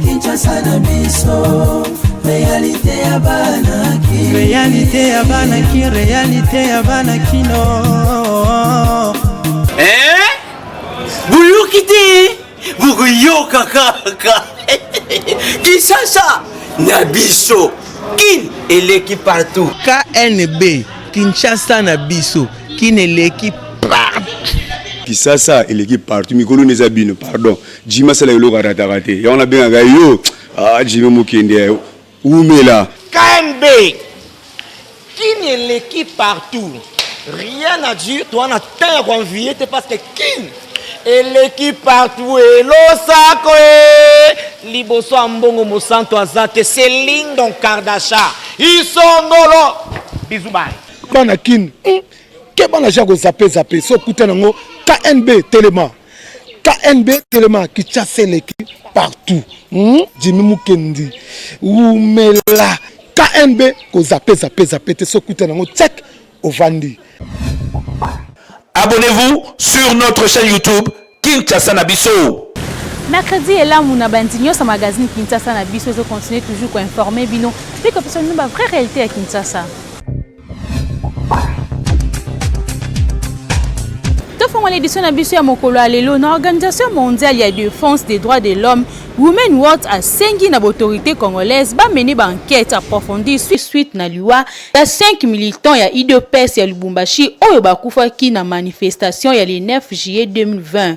Kinshasa na biso, réalité ya banaki, réalité ya banaki, réalité ya banakino. Vous quittez, vous kaka. Kinshasa na biso, kin et l'équipe partout. KNB, Kinshasa na biso, kin et l'équipe partout. Kinshasa et l'équipe partout. Mikolo Nezabino, pardon. Jima Sala Yolo Ratarate. Et on a bien un yo. Ah, Jima Mukende. Oumela. KNB. Qui est l'équipe partout? Rien à dire. Toi, on a tant envié. Parce que qui et l'équipe partout. Et l'Osako. Liboso Ambongo Mosanto Azate. C'est Lindon Kardasha. Ils sont nolo. Bisous, bye. Banakin. Que bon agent que zappé so kutanango KNB Téléma. KNB Téléma qui chasse l'équipe partout. Jimmy Mukendi. Oumela. KNB ko zappé so kutanango check au Vandi. Abonnez-vous sur notre chaîne YouTube Kinshasa na biso. Mercredi et là, mon abandonné sa magazine Kinshasa na biso se continue toujours à informer bino puis que personne nous vraie réalité à Kinshasa. L'édition de Mokolo Alelo, l'Organisation mondiale de défense des droits de l'homme, Women Watch a sengi na autorité congolaise ba mener ba enquête approfondie suite na liwa ya 5 militants ya IDPS ya Lubumbashi oyo bakufaki na manifestation ya le 9 juillet 2020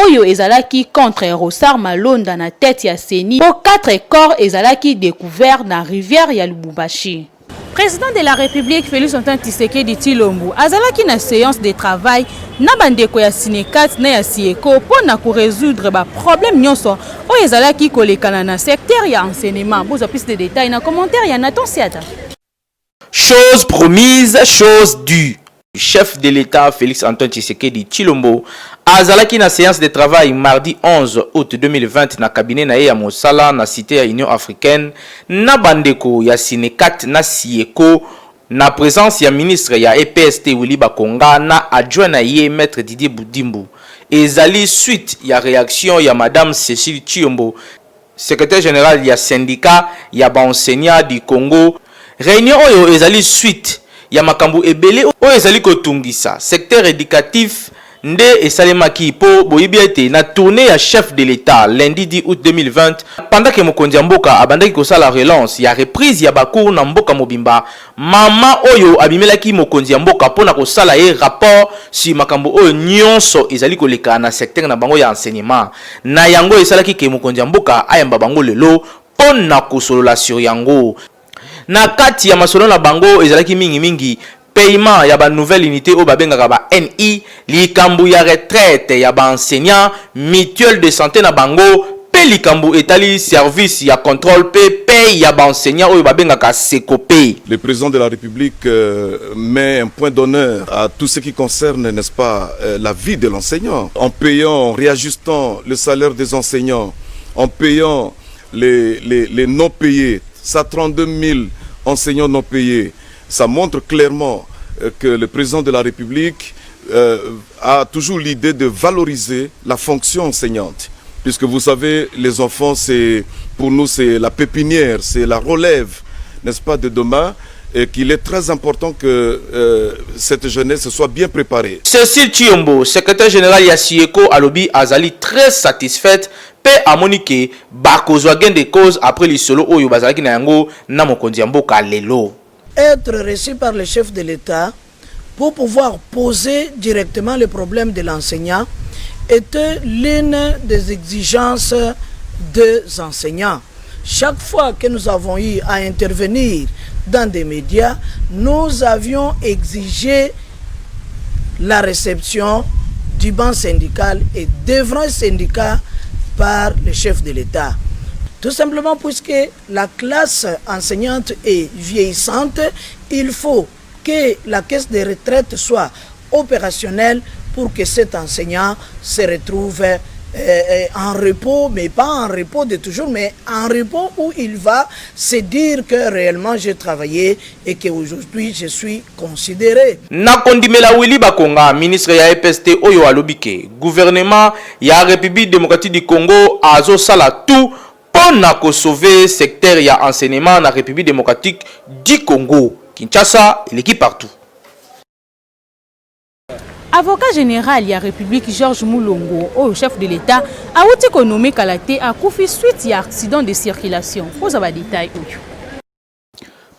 oyo ezalaki contre Rosar Malonda na tête ya Seni pour 4 corps ezalaki découvert na rivière ya Lubumbashi. Président de la République Félix Antoine Tshisekedi Tshilombo azalaki na séance de travail na bandeko ya Sinekat na ya Sieko pour na ko résoudre ba problème nyonso o ezalaki kolekana na secteur ya enseignement. Bozo plus de détails na commentaire ya Nathan Siata. Chose promise, chose due. Chef de l'État Félix Antoine Tshisekedi Tshilombo azalaki na séance de travail mardi 11 août 2020 na cabinet na ya Mosala na cité ya Union africaine na bandeko ya Sinekat na Sieko na présence ya ministre ya EPST Willy Bakonga na adjoint na ye maître Didier Boudimbu. Ezali suite ya réaction ya madame Cécile Tshilombo, secrétaire général ya syndicat ya ba enseignants du Congo. Réunion oyo ezali suite ya makambu ebele oyo ezali kotungisa secteur éducatif nde esalemaki po boyibi ete na tournée ya chef de l'État lundi 10 août 2020 pendant que mokonzi ya mboka abandaki kosala relance ya reprise ya bakour na mboka mobimba mama oyo abimelaki mokonzi ya mboka pona kosala ye rapport si makambu oyo nyonso ezali koleka na secteur na bango ya enseignement na yango esalaki ke mokonzi ya mboka ayamba bango lelo pona kosolola sur yango na kati ya masolo na bango ezalaki mingi paiement ya ba nouvelle unité au babengaka ba NI likambu ya retraite ya ba enseignant mutuelle de santé na bango pe likambu etali service ya contrôle paye ya ba enseignant au babengaka Sekopé. Le président de la République met un point d'honneur à tout ce qui concerne, n'est-ce pas, la vie de l'enseignant en payant, en réajustant le salaire des enseignants, en payant les non payés. Ça 32 000 enseignants non payés. Ça montre clairement que le président de la République a toujours l'idée de valoriser la fonction enseignante. Puisque vous savez, les enfants, pour nous, c'est la pépinière, c'est la relève, n'est-ce pas, de demain. Et qu'il est très important que cette jeunesse soit bien préparée. Cécile Tshilombo, secrétaire général ya Sieko Alobi Azali, très satisfaite. Pe amonike bakozwa gain de cause après le solo oyo bazalaki na yango na mokonzi ya mboka lelo. Être reçu par le chef de l'État pour pouvoir poser directement le problème de l'enseignant était l'une des exigences des enseignants. Chaque fois que nous avons eu à intervenir dans des médias, nous avions exigé la réception du banc syndical et d'œuvres syndicats par le chef de l'État. Tout simplement puisque la classe enseignante est vieillissante, il faut que la caisse de retraite soit opérationnelle pour que cet enseignant se retrouve en repos, mais pas en repos de toujours, mais en repos où il va se dire que réellement j'ai travaillé et qu'aujourd'hui je suis considéré. Nakondimela Willy Bakonga, ministre ya EPST Oyo Alobike, gouvernement ya République démocratique du Congo azo sala tout pour sauver secteur ya enseignement na République démocratique du Congo. Kinshasa, il est partout. Avocat général ya République Georges Moulongo, au chef de l'État, a outi nommé Kalaté à Koufi suite à accident de circulation. Faut avoir détail.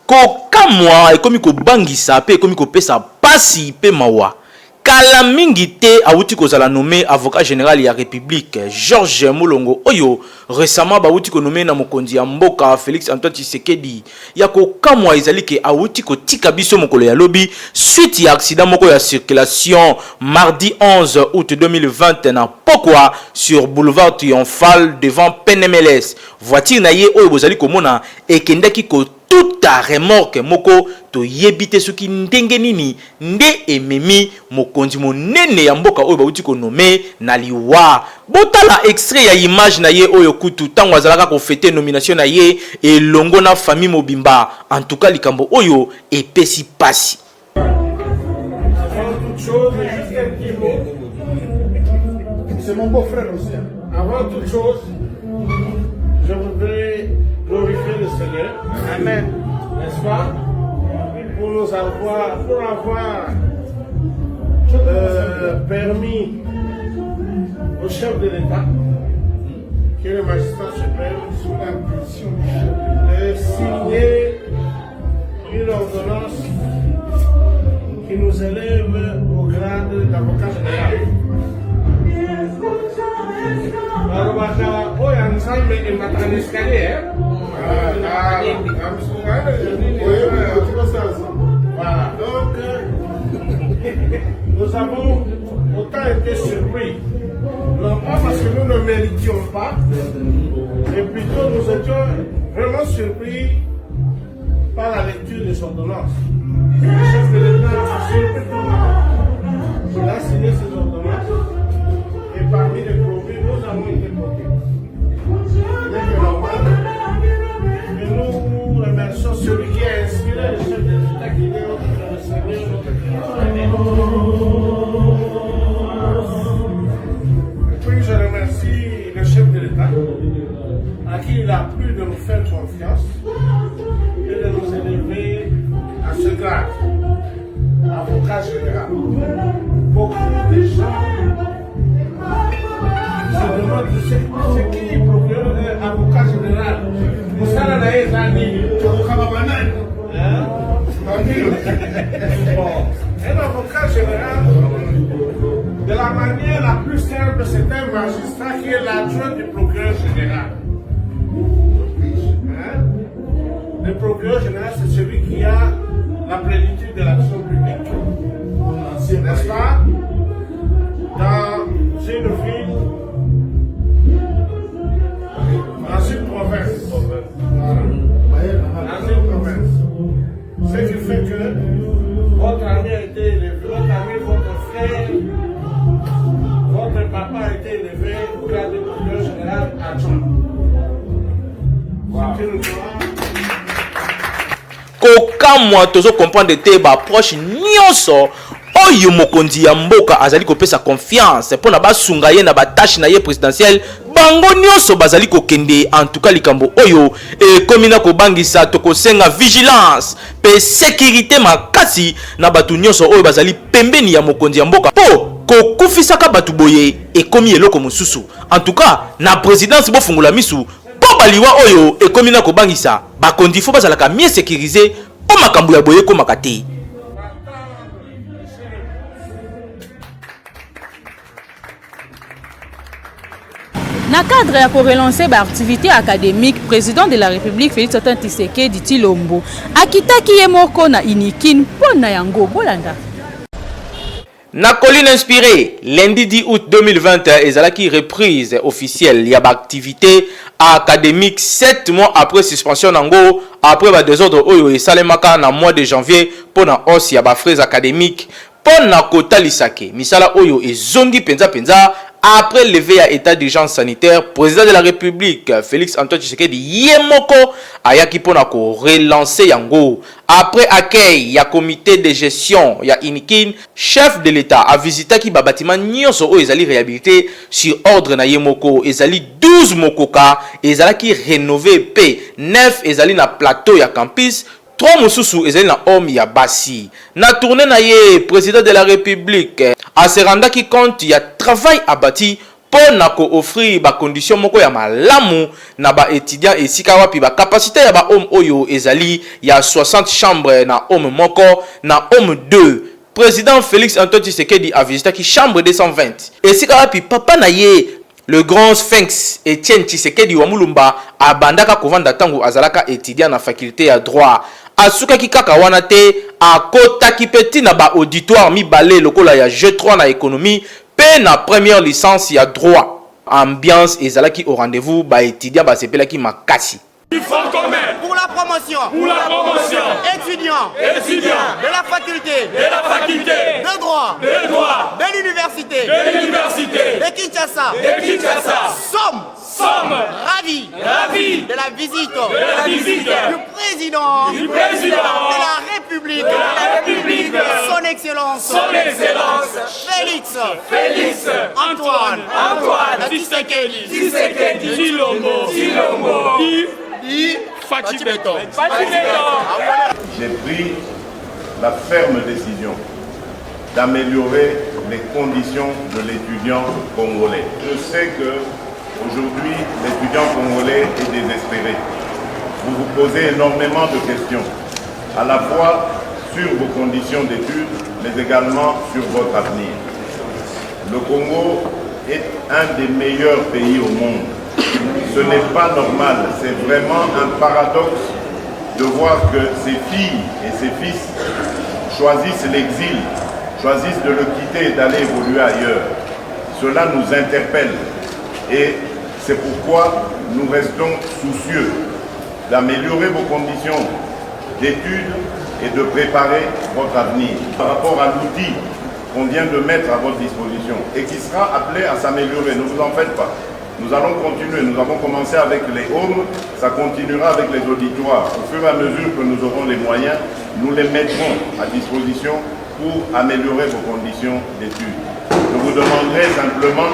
Koka moi et comme ko bangisa pe comme ko pesa pasi pe mawa. Kala mingi te a outi ko zala nommé avocat général ya République Georges Moulongo Oyo récemment ba outi ko nommé na mokonzi ya mboka Félix Antoine Tshisekedi ya ko kamwa ezali ke a outi ko tika biso mokolo ya lobi suite ya accident moko ya circulation mardi 11 août 2020 na Pokwa sur boulevard Triomphal devant PNMLS voiture na ye oyo bozali komona ekendaki ko tout à remorque moko to yebite soki ndenge nini nde ememi mokonzi monene ya mboka oyo bauti ko nommé na liwa botala extrait ya image na ye oyo kutu tango azalaka ko fêter nomination na ye elongo na famille mobimba en tout cas likambo oyo epesi pasi. C'est mon beau-frère aussi. Avant toute chose, je voudrais glorifier le Seigneur. Amen. N'est-ce pas? Pour avoir permis au chef de l'État, qui est le magistrat suprême, sous l'impulsion du chef de signer une ordonnance qui nous élève au grade d'avocat général. Voilà, donc nous avons autant été surpris, non pas parce que nous ne méritions pas, mais plutôt nous étions vraiment surpris par la lecture des ordonnances. Le chef de l'État a surpris tout le monde. Il a signé ces ordonnances et parmi les produits, nous avons été produits. Il est normal que nous remercions celui qui a inspiré le chef de l'État qui est le Seigneur, notre Et puis je remercie le chef de l'État à qui il a plu de nous faire confiance et de nous élever à ce grade, avocat général. Beaucoup de gens se demandent c'est qui le procureur avocat général. Vous savez, un avocat général, de la manière la plus simple, c'est un magistrat qui est l'adjoint du procureur général. Le procureur général, c'est celui qui a la plénitude de l'action publique. N'est-ce pas? Dans une ville, dans une province. Dans une province. Ce qui fait que votre ami a été élevé, votre frère, votre papa a été élevé au grade de procureur général adjoint. Kokamwa tozo comprendre te ba proche nyonso oyo mokonzi ya mboka azali kopesa confiance pour na basunga ye na batache na ye présidentielle bango nyonso bazali kokende en tout cas likambo oyo e komina ko bangisa to kosenga vigilance pe sécurité makasi na batu nyonso oyo bazali pembeni ya mokonzi ya mboka po kokufisaka batu boye e komi eloko mosusu en tout cas na présidence bo fungula misu po baliwa oyo e komina ko bangisa bakondi fo bazalaka mieux sécurisé po makambo ya boye ko makate. Na cadre pour relancer l'activité académique, président de la République Félix Antoine Tshisekedi Tshilombo akitaki ye moko na inikin pona yango bolanda. Na colline inspirée, lundi 10 août 2020, ezalaki reprise officielle ya activité académique 7 mois après suspension nango après ba désordre oyo esalemaka na mois de janvier pona hausse ya ba frais académiques pona kotalisake misala oyo ezongi penza après levé à état d'urgence sanitaire, président de la République Félix Antoine Tshisekedi Yemoko ayaki pona ko relancer yango. Après accueil ya comité de gestion ya Inikin, chef de l'État a visité ki ba bâtiment nyonso o ezali réhabilité sur ordre na Yemoko, ezali 12 mokoka, ezali rénové p 9 ezali na plateau ya campus. 3 mosusu ezali na homme ya basi. Na tournée na ye président de la République a se renda qui compte ya travail abati pour na ko offrir ba condition moko ya malamu na ba étudiant esika wapi ba capacité ya ba homme oyo ezali ya 60 chambres na homme moko na homme 2. Président Félix Antoine Tshisekedi a visité qui chambre 220. Esika wapi papa na ye le grand sphinx Etienne Tshisekedi wa Mulumba abandaka kovanda tango azalaka étudiant na faculté ya droit. Asuka ki kaka wana te akota ki peti na ba auditoire mibale lokola ya G3 na économie pe na première licence ya droit. Ambiance ezalaki au rendez-vous ba étudiant ba sepelaki makasi. Pour la promotion, étudiants, de la faculté, de droit, de l'université, de Kinshasa, sommes ravis de la visite du président de la République, son excellence, Félix Antoine Tshisekedi Tshilombo. J'ai pris la ferme décision d'améliorer les conditions de l'étudiant congolais. Je sais que aujourd'hui l'étudiant congolais est désespéré. Vous vous posez énormément de questions, à la fois sur vos conditions d'études, mais également sur votre avenir. Le Congo est un des meilleurs pays au monde. Ce n'est pas normal, c'est vraiment un paradoxe de voir que ses filles et ses fils choisissent l'exil, choisissent de le quitter et d'aller évoluer ailleurs. Cela nous interpelle et c'est pourquoi nous restons soucieux d'améliorer vos conditions d'études et de préparer votre avenir par rapport à l'outil qu'on vient de mettre à votre disposition et qui sera appelé à s'améliorer. Ne vous en faites pas. Nous allons continuer, nous avons commencé avec les homes, ça continuera avec les auditoires. Au fur et à mesure que nous aurons les moyens, nous les mettrons à disposition pour améliorer vos conditions d'études. Je vous demanderai simplement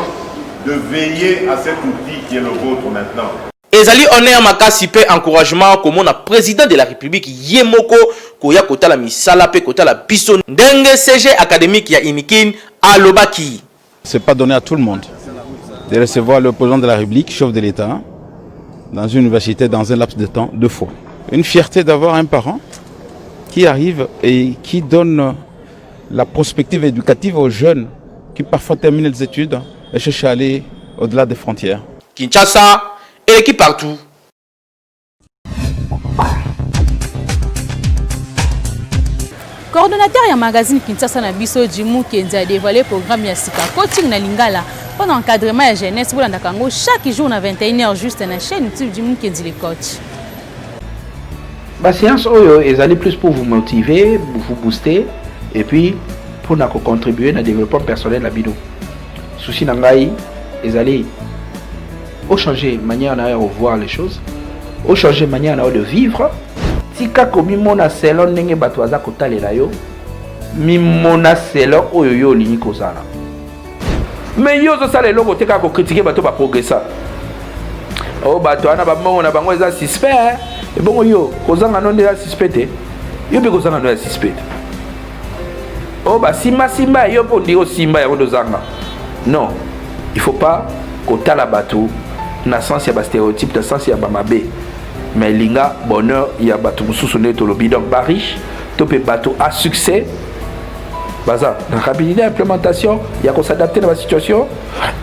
de veiller à cet outil qui est le vôtre maintenant. Ezali honneur makasi pe encouragement comme na président de la République Yemoko koya kota la misala pe kota la biso ndenge CG académique ya Inikin alobaki. C'est pas donné à tout le monde de recevoir le président de la République, chef de l'État, dans une université dans un laps de temps 2 fois. Une fierté d'avoir un parent qui arrive et qui donne la perspective éducative aux jeunes qui parfois terminent les études et cherchent à aller au-delà des frontières. Kinshasa et l'équipe partout. Coordonnateur ya magazine Kinshasa na biso Jimou Kenzi a dévoilé le programme ya Sika Coaching na Lingala pendant encadrement ya jeunesse pour Kango chaque jour na 21h juste na chaîne YouTube Jimou Kenzi le coach. La séance oyo est plus pour vous motiver, vous booster et puis pour contribuer à développement personnel à bino. Souci nangai est au changer manière de voir les choses, au changer manière de vivre. Tika komi mona selon ndenge bato aza kotalela yo mimona selon oyo yo lingi kozala mais yo zo sala eloko teka ko critiquer bato ba progressa o bato ana ba mongo na bango eza suspect et bongo yo kozanga non déjà suspect yo be kozanga non suspect o ba simba yo po ndiro simba ya kodozanga non il faut pas kotala bato na sens ya ba stéréotype na sens ya ba mabe. Mais linga bonheur il y a bateau sous-sonné to lobby donc ba riche to pe bateau à succès baza la rapidité d'implémentation il y a qu'on s'adapter dans la situation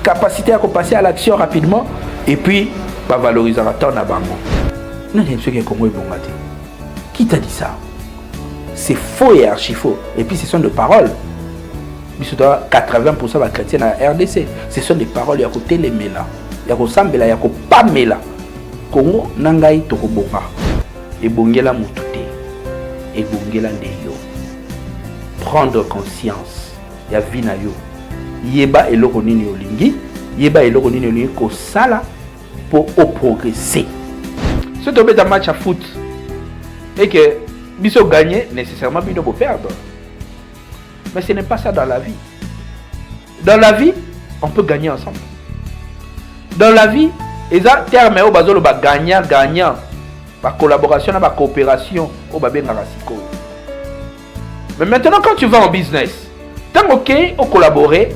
capacité à passer à l'action rapidement et puis ba valoriser la temps na bango non il y a ce qui est comme bon matin qui t'a dit ça c'est faux et archi faux et puis ce sont des paroles mais 80% va chrétien à RDC ce sont des paroles il y a côté les mela il y a qu'on sambela il y a qu'on pas mela Congo nangai tokobonga ebongela mutute ebongela ndeyo prendre conscience ya vie na yo yeba eloko nini olingi yeba eloko nini olingi kosala pour progresser. Si tu mets un match à foot et que biso gagner, nécessairement bino peut perdre. Mais ce n'est pas ça dans la vie. Dans la vie, on peut gagner ensemble. Dans la vie, il y a des termes où on va gagnant, par collaboration, par coopération, on va bien gagner. Mais maintenant, quand tu vas en business, tant que on collaborer,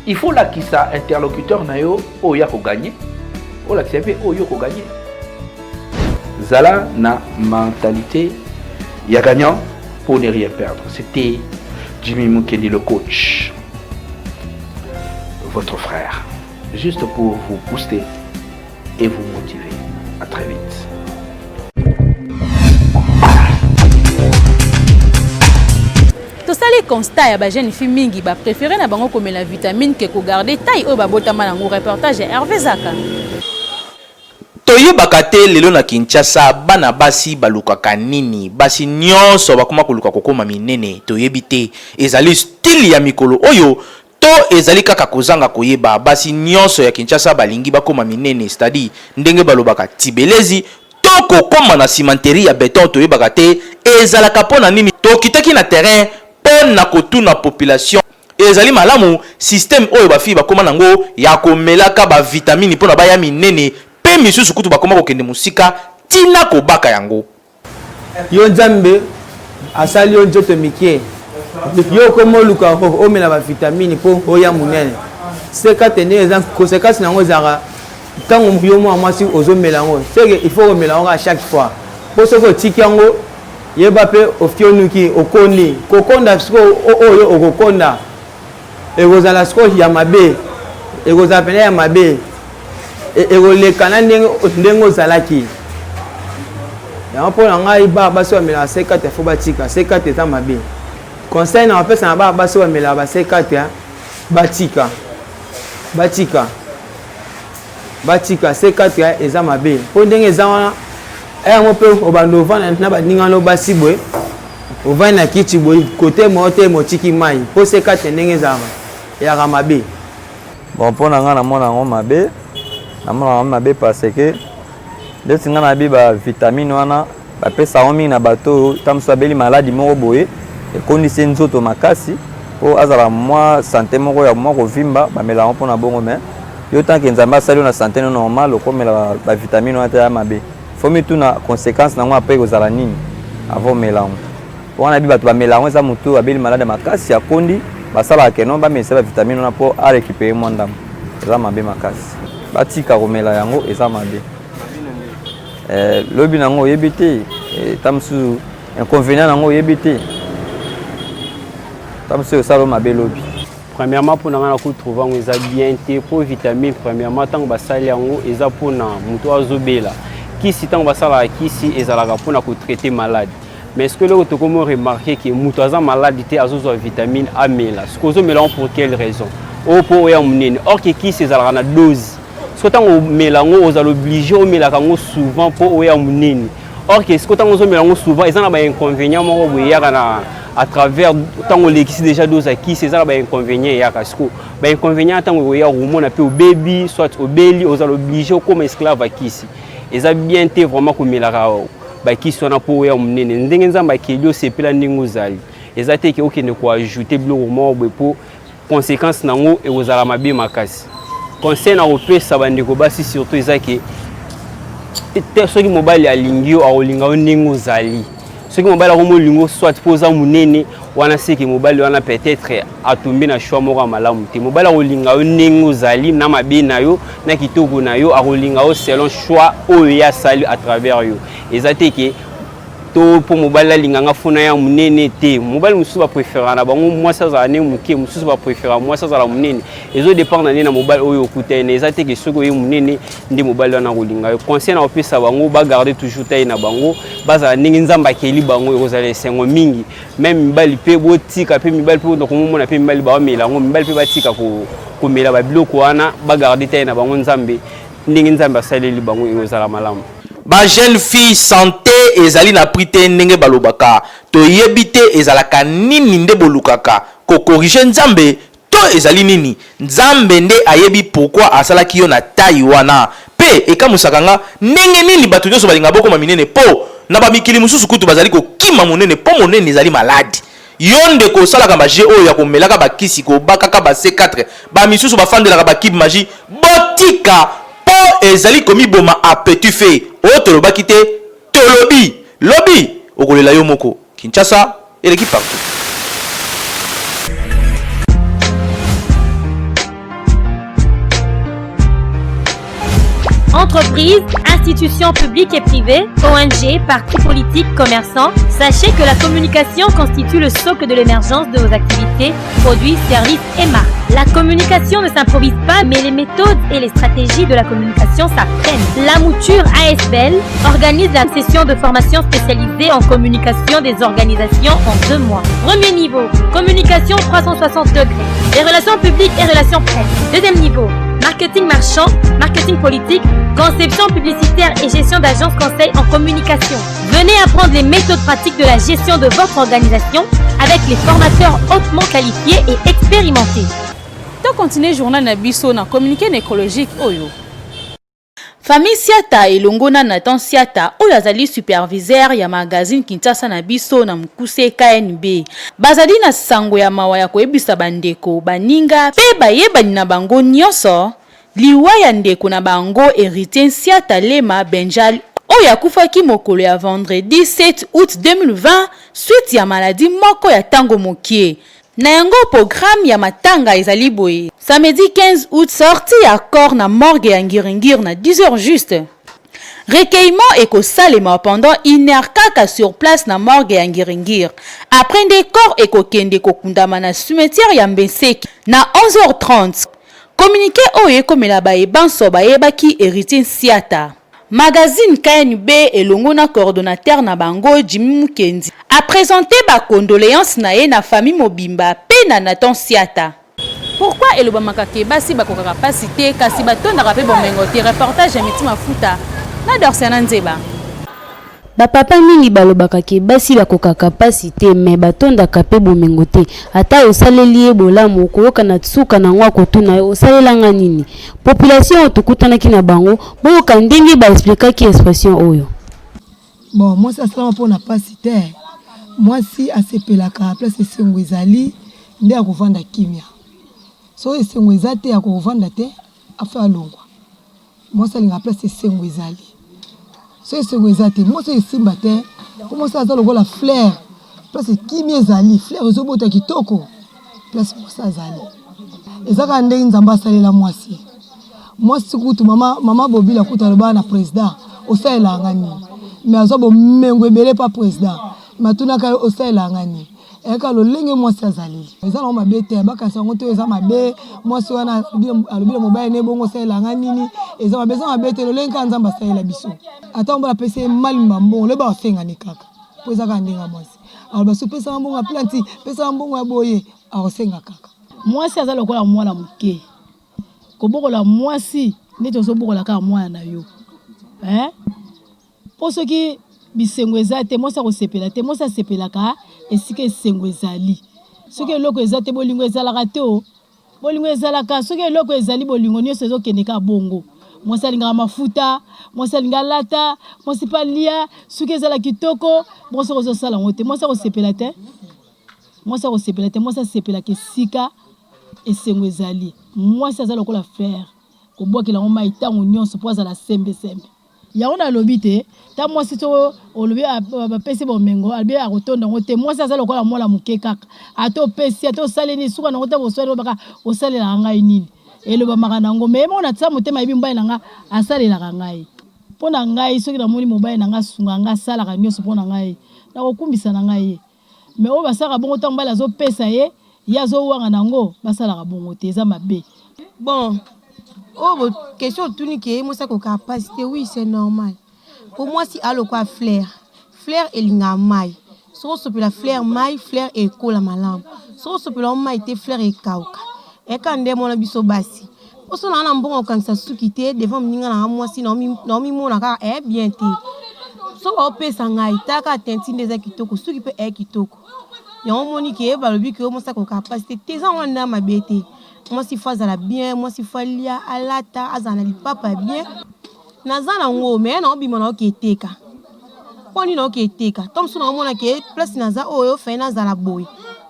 il faut là qu'il ça interlocuteur na yo o ya ko gagner, o la serve o yo ko gagner. Zala na mentalité ya gagnant pour ne rien perdre. C'était Jimmy Mukendi, le coach, votre frère, juste pour vous booster et vous motiver. À très vite. tosali constat ya ba jeune fille mingi ba préférer na bango comme la vitamine que ko garder taille o ba botama na reportage ya Hervé Zaka. Toyebaka te lelo na Kinshasa bana basi balukaka nini basi nyonso bakoma koluka kokoma minene toyebi te ezali style ya mikolo oyo to ezali kaka kozanga koyeba basi nyonso ya Kinshasa balingi bakoma minene c'est-à-dire ndenge balobaka tibelezi to kokoma na cimenterie ya béton toyebaka te ezalaka pona nini to kitaki na terrain pona kotuna population ezali malamu système oyo ba fi bakoma nango ya komelaka ba vitamine pona baya minene pe misusu kutu bakoma kokende musika tina kobaka yango yo nzambe asali yo njoto mikie yo komo luka o mela ba vitamine po oya munene seka tene ezan conséquence nango zara tango yo mo amasi ozo melango c'est que il faut remelango à chaque fois pour ce que tikango yeba pe ofionuki okoni kokonda sko oyo okokonda ekozala sko ya mabe ekozala pene ya mabe ekolekana ndenge ozalaki yango mpona ngai baa basi bamela C4 fo batika C4 eza mabe conseil na bapesa na baa basi bamela ba C4 batika C4 eza mabe mpo ndenge eza wana yango mpe obanda ovanda na baningana basi boye ovandi na kiti boye kote moko te motiki mai mpo C4 ndenge ezalaka eyaka mabe. Bon, mpona nga namona yango mabe namona yango mabe parce que ndeti nga na bi ba vitamine wana bapesa yango mingi na bato oyo ta mosu abeli maladi moko boye ekondisi nzoto makasi mpo azala mwa sante moko ya mwa kovimba bamela yango mpona bongo me yo tanke nzambe asali yo na sante no normal okomela ba vitamine wana te ya mabe fo mituna conséquence nango apres ekozala nini avant omela yango mpo wana bi bato bamela yango eza motu oyo abeli maladi makasi akondi basalaka keno bamesa ba vitamine wana mpo arécupere mwa ndambo eza mabe makasi batika komela yango eza mabe lobi nango oyebi te ta mosusu inconvénient nango oyebi te ta mosusu osala mabe lobi. Premièrement, pour nous trouver ça bien té pour vitamine. Premièrement, tant que basali yango eza pour na muto azobela. Qui si tant basala qui si ezalaka pour na ko traiter malade. Mais ce que le to comme remarquer que muto aza malade té azozo vitamine amela. Ce que zo pour quelle raison? O pour ya munene. Or que qui si ezalaka na dose. Ce que tant o melango ozalo obligé o melaka ngo souvent pour ya munene. Or que ce que tant ozo melango souvent ezana ba inconvénient moko boyaka na à travers tant on l'existe déjà dose qui c'est ça ba inconvénient ya kasko ba inconvénient tant on ya hormone appelé au baby soit au belly aux obligé comme esclave à qui si et ça bien té vraiment comme la ba qui sont na po ya munene ndenge nzamba kelio sepela ndingo zali et ça té que OK ne quoi ajouter blo mort pour conséquence nango et aux ala mabe makasi conseil na opesa bandeko basi surtout ça que ceux qui mobile ya lingio a olinga ndingo zali. Ce qui mobile comme lingo soit posa munene wana se ki mobile wana peut-être atombe na choix moko malamu te mobile olinga ndingo zali na mabe na yo na kitoko na yo akolinga o selon choix oyo ya sali à travers yo ezate ke to pour mobile la linga ngafuna ya munene te mobile musu ba préférer na bango moi ça za ne muke musu ba préférer moi ça za la munene ezo dépendre na mobile oyo okutene ezate ke soko yo munene ndi mobile wana kolinga yo conseil na opesa bango ba garder toujours taille na bango baza ningi nzamba keli bango ekozala sengo mingi même mibali pe botika pe mibali pe ndo komona pe mibali ba mela ngo mibali pe batika ko mela ba biloko wana ba garder taille na bango nzambe ningi nzamba saleli bango ekozala malamu. Ba jeune fille santé ezali na prité ndenge balobaka to yebite ezalaka nini nde bolukaka ko corriger nzambe to ezali nini nzambe nde ayebi pourquoi asalaki yo na taille wana pe ekamusaka nga ndenge nini bato nyonso balinga bokoma minene po na bamikili mosusu kutu bazali kokima monene po monene ezali maladi yo ndeko osalaka baje oyo ya komelaka bakisi kobakaka ba C4 bamisusu bafandelaka bakibe magie botika po ezali komiboma apetit fait oyo tolobaki te tolobi lobi okolela yo moko Kinshasa eleki partout. Entreprises, institutions publiques et privées, ONG, partis politiques, commerçants, sachez que la communication constitue le socle de l'émergence de vos activités, produits, services et marques. La communication ne s'improvise pas, mais les méthodes et les stratégies de la communication s'apprennent. La Mouture ASBL organise la session de formation spécialisée en communication des organisations en 2 mois. Premier niveau, communication 360 degrés, les relations publiques et relations presse. Deuxième niveau, marketing marchand, marketing politique, conception publicitaire et gestion d'agence conseil en communication. Venez apprendre les méthodes pratiques de la gestion de votre organisation avec les formateurs hautement qualifiés et expérimentés. To continuer journal na biso na communiqué écologique oyo. Famille Siata elongo na Nathan Siata oyo azali superviseur ya magazine Kinshasa na biso na mukuse KNB. Bazali na sango ya mawa ya koyebisa bandeko baninga pe bayebani na bango nyonso liwa ya ndeko na bango Héritier Siata Lema Benjal oyo akufaki mokolo ya vendredi 7 août 2020 suite ya maladie moko ya tango mokie. Na yango programme ya matanga ezali boye. Samedi 15 août sorti ya corps na morgue ya Ngiringir na 10h juste. Recueillement ekosalema pendant 1h kaka sur place na morgue ya Ngiringir. Après des corps ekokende kokundama na cimetière ya Mbeseki na 11h30. Communiqué oye komela baye banso bayebaki Héritier Siata. Magazine KNB elongo na coordonnateur na bango Jimmy Mukendi a présenté ba condoléances na ye na famille Mobimba pe na Nathan Siata. Pourquoi elobamaka ke basi bakoka capacité kasi batondaka pe bomengote reportage ya Mitima Futa na Dorsena Nzeba. Ba papa mingi balobaka ke basi bakoka capacité mais batondaka pe bomengo te ata osaleli ebolamu okoyoka na tsuka na ngwa kotuna osalelanga nini population otukutanaki na bango boyoka ndenge ba expliquer expression oyo. Bon, moi ça sera pour na pasité. Moi si asepelaka place esengo ezali nde akovanda kimia. So esengo ezate akovanda te afa alongwa. Moi ça linga place esengo ezali. So esengo ezate moi ça esimba te comment ça azalo la fleur place kimia ezali fleur ezobota kitoko place moi ça azali. Ezaka nde nzamba salela mwasi. Mwasi kutu mama Bobila kuta loba na président osala ngani. Mais azobo mengo ebele pa président. Matuna ka osala ngani. Eka lo lenge mwasi azali. Eza na mabete baka sango to eza mabe mwasi wana alobile mobile ne bongo osala ngani nini. Eza mabeza mabete lo lenga nzamba sala biso. Ata mbola pese mal mbongo le ba osenga ni kaka. Poza ka ndenga mwasi. Alors baso pesa mbongo planti, pesa mbongo ya boye a osenga kaka. Mwasi azali lokola mwana muke. Kobokola mwasi neti ozobokola ka mwana na yo. Po soki bisengo ezate mosa kosepela te mosa sepelaka esika esengo ezali. Soki eloko ezate bolingo ezalaka te o. Bolingo ezalaka soki eloko ezali bolingo nyonso ezokende ka bongo. Mosa linga mafuta, mosa linga lata, mosa palia, soki ezala kitoko, mosa kozosala ngote, mosa kosepela te. Mosa kosepela te, mosa sepela ke sika esengo ezali. Mosa azala lokola faire. Kobwakela ngo mai tango nyonso po azala sembe sembe. Ya ona lobite ta mwasi to olobi ba pesi bomengo albi akotonda ngote mwasi azala lokola mola muke kaka ato pesi ato saleni suka na ngota boswele baka osalela ngai nini eloba makana ngo meme ona tsa motema ibi mbai nanga asalela ngai pona ngai soki na moni mobile nanga sunga nga sala ka nyoso pona ngai na kokumbisa na ngai me o basaka bongo to mbala zo pesa ye ya zo wanga nango basala ka bongo te za mabe. Bon, oh, votre question tunique, moi ça qu'on capacité, oui c'est normal. Pour moi si allo quoi flair et linga mai. So so la flair mai, flair et cola malam. So so la mai te flair et kauka. Et quand des mon abiso basi. Pour ça on a bon quand ça sukité devant minga na moi si non mi mona ka bien te. So opé sangai taka tentine des kitoko suki pe kitoko. yango moni ke balobi ke mo sa ko capacité te za wana mabete moi si fa za la bien moi si fa lia alata azana li papa bien nazana ngo mais na obima na oketeka poni na oketeka tom so na mona ke place naza oyo fe na za la boy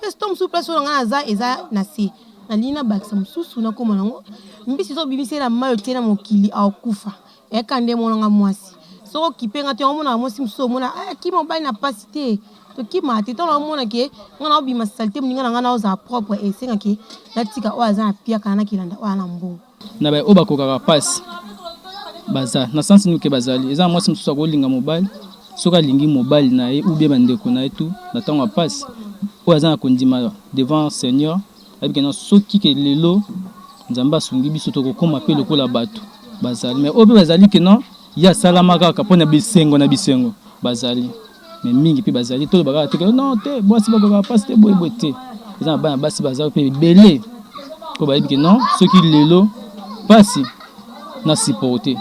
est tom so place na naza eza na si na lina baksa mususu na koma nango mbisi zo bibisi la mayo tena mokili akufa ekande mona nga mwasi so kipenga te mona mwasi muso mona ki mobile na pasité to ki mate to na mona ke ngana obima salté muninga ngana oza propre et senga ke natika o aza na pia kana kilanda o na mbo na ba oba kokaka passe baza na sens ni ke bazali eza mwasi muso akolinga mobile soka lingi mobile na ye ou bien bandeko na tout na tango passe o aza na kondima devant Seigneur avec un soki ke lelo nzamba sungi biso to kokoma pe lokola bato bazali mais obe bazali ke non ya salama kaka pona bisengo na bisengo bazali mais mingi pe bazali to baka te non te bosi baka passe te boy te eza bana basi bazali pe belé ko ba ke non soki lelo pasi na supporter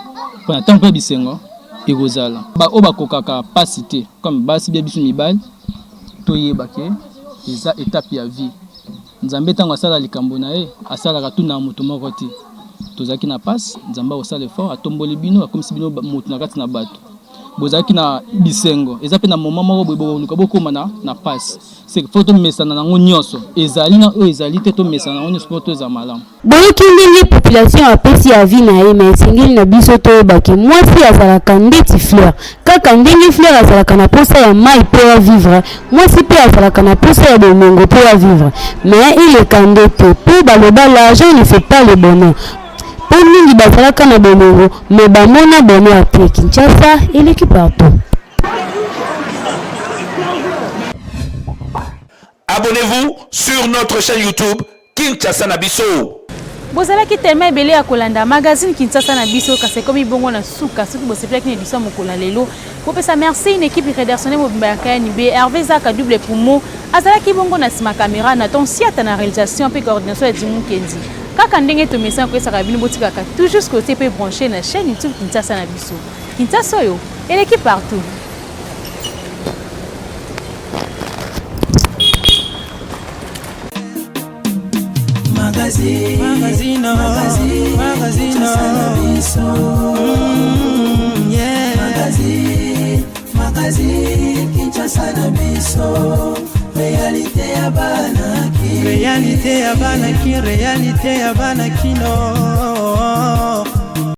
pona tant pe bisengo ekozala ba oba kokaka pasi te comme basi be biso mibali to yeba ke eza étape ya vie nzambe tango asala likambo na ye asalaka tuna moto moko te tozalaki na passe nzambe osala effort atomboli bino akomisi bino moto na kati na bato bozalaki na bisengo eza pe na moment moko boyeboluka bokoma na passe c'est que faut tomesana nango nyonso ezali na oyo ezali te tomesana nango nyonso po toza malamu boyoki ndenge population apesi ya vie na ye mais esengeli na biso toyebaki mwasi azalaka ndeti fleur kaka ndenge fleur azalaka na posa ya mai mpo ya vivre mwasi mpe azalaka na posa ya bomengo mpo ya vivre mais ileka nde te mpo baloba l'argent ne fait pas le bonheur mpo mingi bazalaka na bomengo mais bamona bonheur te Kinshasa eleki partout. Abonnez-vous sur notre chaîne YouTube Kinshasa na biso. Bozalaki tellement ebele ya kolanda magazine Kinshasa na biso kasi komi bongo na suka soki bosepelaki na édition mokola lelo kopesa merci une équipe rédactionnelle mobimba ya KNB Hervé Zaka double poumon azalaki bongo na sima caméra na ton siata na réalisation pe coordination ya Dimu Kendi kaka ndenge to message ko esaka bino botikaka toujours côté pe branché na chaîne YouTube Kinshasa na biso Kinshasa yo et l'équipe partout. Magazine Kinshasa na biso réalité ya bana ki réalité ya bana kino